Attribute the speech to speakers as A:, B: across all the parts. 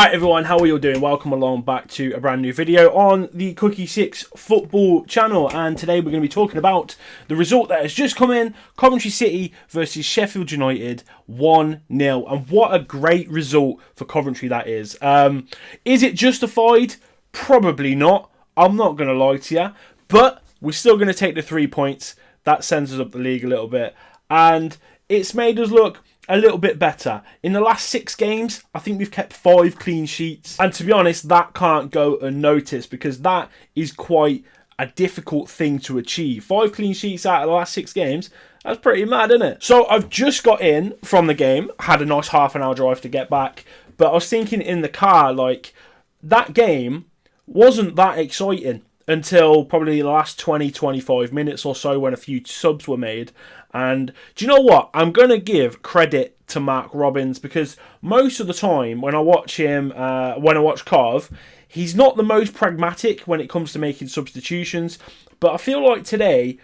A: Alright everyone, how are you all doing? Welcome along back to a brand new video on the Cookie 6 football channel, and today we're going to be talking about the result that has just come in. Coventry City versus Sheffield United 1-0, and what a great result for Coventry that is. Is it justified? Probably not. I'm not going to lie to you, but we're still going to take the 3 points. That sends us up the league a little bit, and it's made us look a little bit better. In the last 6 games, I think we've kept 5 clean sheets. And to be honest, that can't go unnoticed because that is quite a difficult thing to achieve. 5 clean sheets out of the last 6 games, that's pretty mad, isn't it? So I've just got in from the game, had a nice half-an-hour drive to get back. But I was thinking in the car, like, that game wasn't that exciting until probably the last 20-25 minutes or so when a few subs were made. And do you know what? I'm going to give credit to Mark Robins because most of the time when I watch him, when I watch Cov, he's not the most pragmatic when it comes to making substitutions. But I feel like today,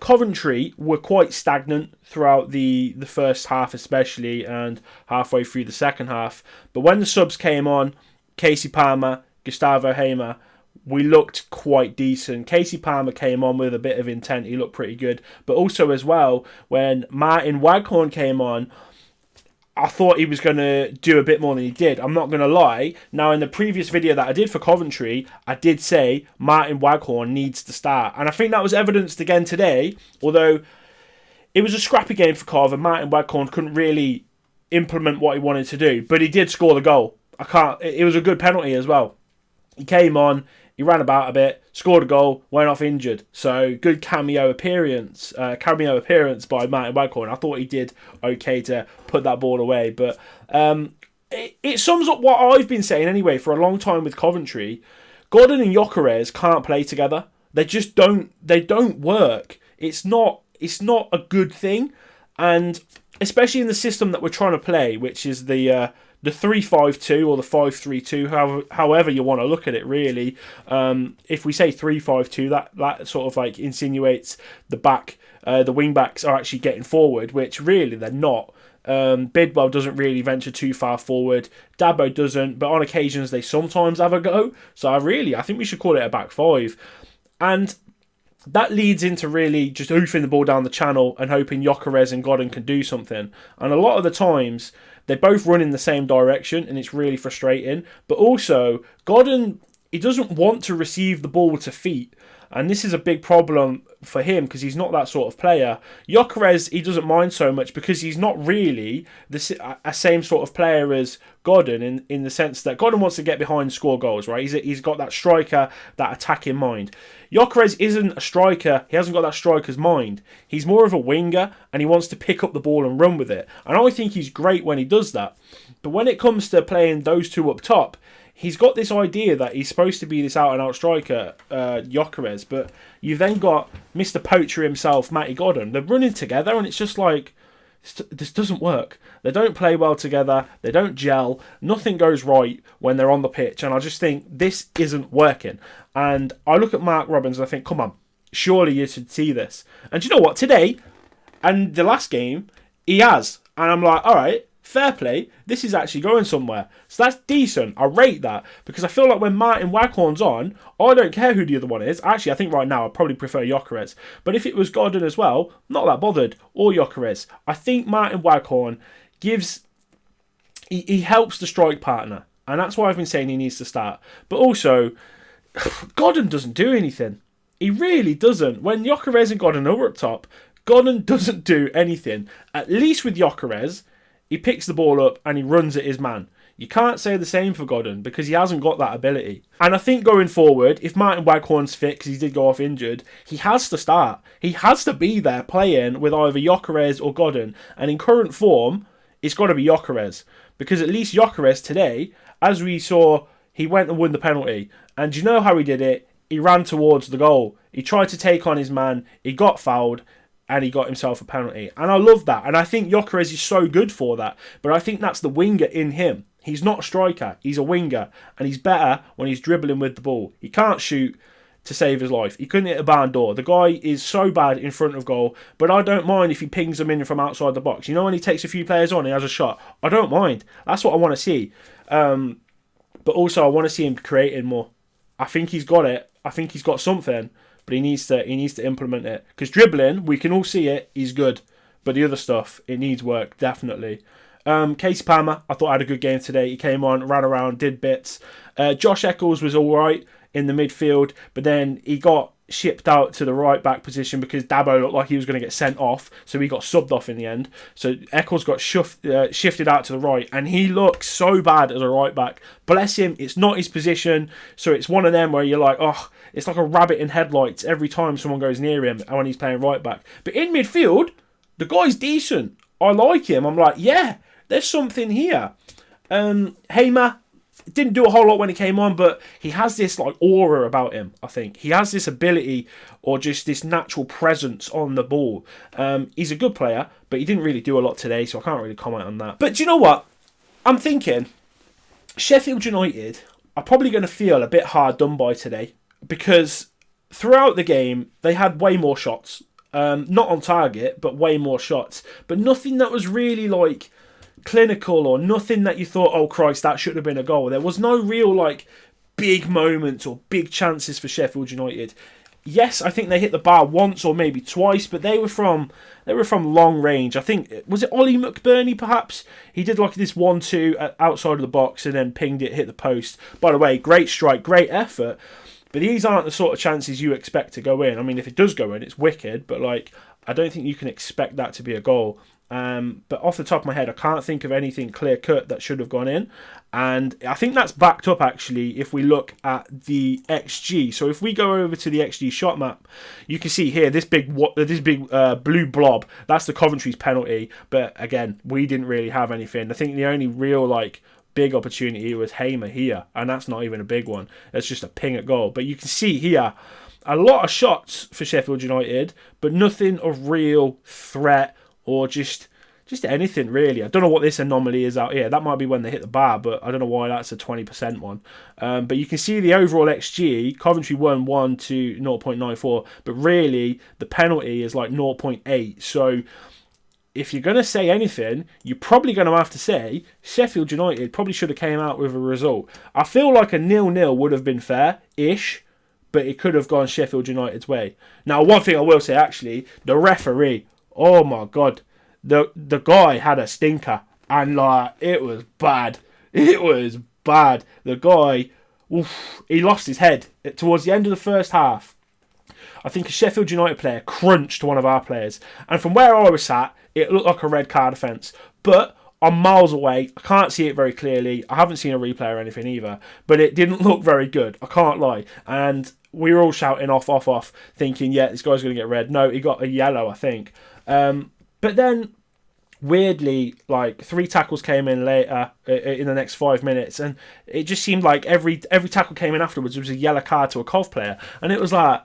A: Coventry were quite stagnant throughout the first half especially and halfway through the second half. But when the subs came on, Casey Palmer, Gustavo Hamer, we looked quite decent. Casey Palmer came on with a bit of intent. He looked pretty good. But also as well, when Martin Waghorn came on, I thought he was going to do a bit more than he did. I'm not going to lie. Now, in the previous video that I did for Coventry, I did say Martin Waghorn needs to start. And I think that was evidenced again today. Although it was a scrappy game for Cov and Martin Waghorn couldn't really implement what he wanted to do. But he did score the goal. It was a good penalty as well. He came on. He ran about a bit, scored a goal, went off injured. So good cameo appearance by Martin Waghorn. I thought he did okay to put that ball away, but it sums up what I've been saying anyway for a long time with Coventry. Godden and Gyokeres can't play together. They just don't. They don't work. It's not a good thing, and especially in the system that we're trying to play, which is the 3-5-2 or the 5-3-2, however you want to look at it, really. If we say 3-5-2, that sort of like insinuates the wing backs are actually getting forward, which really they're not. Bidwell doesn't really venture too far forward. Dabo doesn't, but on occasions they sometimes have a go. So I think we should call it a back 5. And that leads into really just hoofing the ball down the channel and hoping Gyokeres and Godden can do something. And a lot of the times, they both run in the same direction, and it's really frustrating. But also, Godden, he doesn't want to receive the ball to feet. And this is a big problem for him because he's not that sort of player. Gyokeres, he doesn't mind so much because he's not really a same sort of player as Godden in the sense that Godden wants to get behind and score goals, right? He's got that striker, that attacking mind. Gyokeres isn't a striker. He hasn't got that striker's mind. He's more of a winger and he wants to pick up the ball and run with it. And I think he's great when he does that. But when it comes to playing those two up top, he's got this idea that he's supposed to be this out-and-out striker, Gyokeres, but you've then got Mr. Poacher himself, Matty Godden. They're running together, and it's just like, this doesn't work. They don't play well together. They don't gel. Nothing goes right when they're on the pitch, and I just think this isn't working. And I look at Mark Robins and I think, come on, surely you should see this. And you know what? Today, and the last game, he has. And I'm like, all right, fair play, this is actually going somewhere. So that's decent. I rate that because I feel like when Martin Waghorn's on, I don't care who the other one is. Actually, I think right now I probably prefer Gyokeres. But if it was Godden as well, not that bothered. Or Gyokeres. I think Martin Waghorn he helps the strike partner. And that's why I've been saying he needs to start. But also, Godden doesn't do anything. He really doesn't. When Gyokeres and Godden are up top, Godden doesn't do anything. At least with Gyokeres, he picks the ball up and he runs at his man. You can't say the same for Godden because he hasn't got that ability. And I think going forward, if Martin Waghorn's fit, because he did go off injured, he has to start. He has to be there playing with either Gyokeres or Godden. And in current form, it's got to be Gyokeres. Because at least Gyokeres today, as we saw, he went and won the penalty. And you know how he did it? He ran towards the goal. He tried to take on his man. He got fouled. And he got himself a penalty. And I love that. And I think Gyokeres is so good for that. But I think that's the winger in him. He's not a striker. He's a winger. And he's better when he's dribbling with the ball. He can't shoot to save his life. He couldn't hit a barn door. The guy is so bad in front of goal. But I don't mind if he pings them in from outside the box. You know when he takes a few players on, he has a shot. I don't mind. That's what I want to see. But also, I want to see him creating more. I think he's got it. I think he's got something, but he needs to implement it. Because dribbling, we can all see it. He's good, but the other stuff, it needs work definitely. Casey Palmer, I thought had a good game today. He came on, ran around, did bits. Josh Eccles was all right in the midfield, but then he got shipped out to the right back position because Dabo looked like he was going to get sent off, so he got subbed off in the end. So Eccles got shifted out to the right, and he looks so bad as a right back. Bless him, it's not his position, so it's one of them where you're like, oh, it's like a rabbit in headlights every time someone goes near him when he's playing right back. But in midfield, the guy's decent. I like him. I'm like, yeah, there's something here. Hamer didn't do a whole lot when he came on, but he has this like aura about him. I think he has this ability or just this natural presence on the ball. He's a good player, but he didn't really do a lot today, so I can't really comment on that. But do you know what? I'm thinking Sheffield United are probably going to feel a bit hard done by today because throughout the game they had way more shots. Not on target, but way more shots. But nothing that was really like clinical or nothing that you thought, oh Christ, that should have been a goal. There was no real like big moments or big chances for Sheffield United. Yes, I think they hit the bar once or maybe twice, but they were from long range. I think, was it Ollie McBurney perhaps? He did like this 1-2 outside of the box and then pinged it, hit the post. By the way, great strike, great effort. But these aren't the sort of chances you expect to go in. I mean, if it does go in, it's wicked, but like I don't think you can expect that to be a goal. But off the top of my head, I can't think of anything clear-cut that should have gone in. And I think that's backed up, actually, if we look at the XG. So if we go over to the XG shot map, you can see here, this big blue blob, that's the Coventry's penalty. But again, we didn't really have anything. I think the only real, like, big opportunity was Hamer here. And that's not even a big one. It's just a ping at goal. But you can see here, a lot of shots for Sheffield United, but nothing of real threat or just anything really. I don't know what this anomaly is out here. That might be when they hit the bar, but I don't know why that's a 20% one. But you can see the overall XG. Coventry won 1 to 0.94, but really the penalty is like 0.8. So if you're going to say anything, you're probably going to have to say Sheffield United probably should have came out with a result. I feel like a 0-0 would have been fair-ish, but it could have gone Sheffield United's way. Now, one thing I will say, actually, the referee, oh my God, the guy had a stinker, and like it was bad. It was bad. The guy, he lost his head towards the end of the first half. I think a Sheffield United player crunched one of our players, and from where I was sat, it looked like a red card offence. But I'm miles away. I can't see it very clearly. I haven't seen a replay or anything either, but it didn't look very good. I can't lie. And we were all shouting off, thinking, yeah, this guy's going to get red. No, he got a yellow, I think. But then, weirdly, like 3 tackles came in later in the next 5 minutes, and it just seemed like every tackle came in afterwards was a yellow card to a Cov player, and it was like,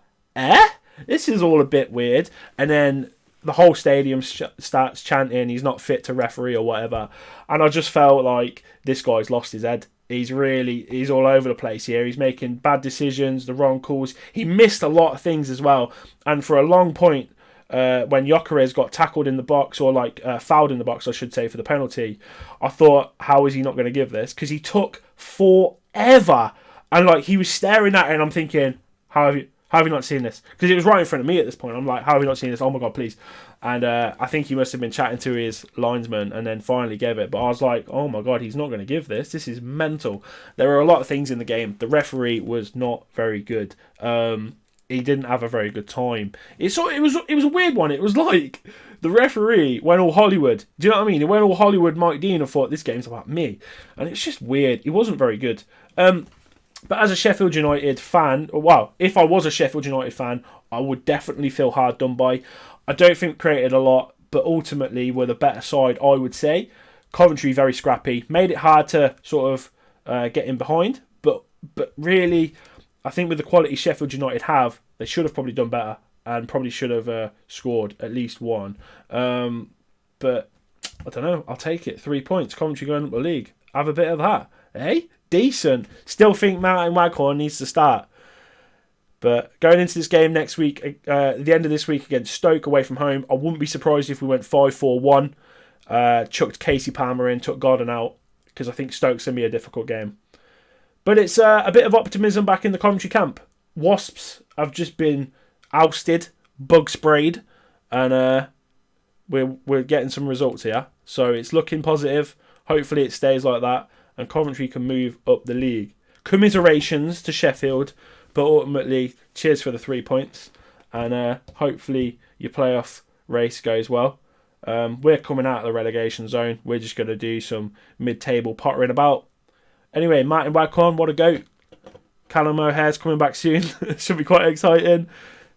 A: this is all a bit weird. And then the whole stadium starts chanting he's not fit to referee or whatever, and I just felt like this guy's lost his head. He's all over the place here. He's making bad decisions, the wrong calls. He missed a lot of things as well, and for a long point, when Gyokeres got tackled in the box, or like fouled in the box, I should say, for the penalty, I thought, how is he not going to give this? Because he took forever, and like he was staring at it, and I'm thinking, how have you not seen this? Because it was right in front of me at this point. I'm like, how have you not seen this? Oh my God, please. And I think he must have been chatting to his linesman and then finally gave it. But I was like, oh my God, he's not going to give this. This is mental. There were a lot of things in the game. The referee was not very good. He didn't have a very good time. It was a weird one. It was like the referee went all Hollywood. Do you know what I mean? He went all Hollywood Mike Dean and thought, this game's about me. And it's just weird. He wasn't very good. But as a Sheffield United fan, well, if I was a Sheffield United fan, I would definitely feel hard done by. I don't think created a lot, but ultimately were the better side, I would say. Coventry very scrappy, made it hard to sort of get in behind, but really, I think with the quality Sheffield United have, they should have probably done better and probably should have scored at least one. But I don't know, I'll take it. 3 points, Coventry going up the league. Have a bit of that, eh? Decent. Still think Martin Waghorn needs to start. But going into this game next week, at the end of this week against Stoke away from home, I wouldn't be surprised if we went 5-4-1, chucked Casey Palmer in, took Godden out, because I think Stoke's going to be a difficult game. But it's a bit of optimism back in the Coventry camp. Wasps have just been ousted, bug sprayed, and we're getting some results here. So it's looking positive. Hopefully it stays like that, and Coventry can move up the league. Commiserations to Sheffield, but ultimately, cheers for the 3 points, and hopefully your playoff race goes well. We're coming out of the relegation zone. We're just going to do some mid-table pottering about. Anyway, Martin Wagcon, what a goat. Callum O'Hare's coming back soon. Should be quite exciting.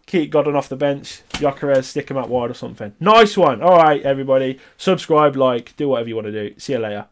A: Keep Godden off the bench. Gyokeres, stick him out wide or something. Nice one. All right, everybody. Subscribe, like, do whatever you want to do. See you later.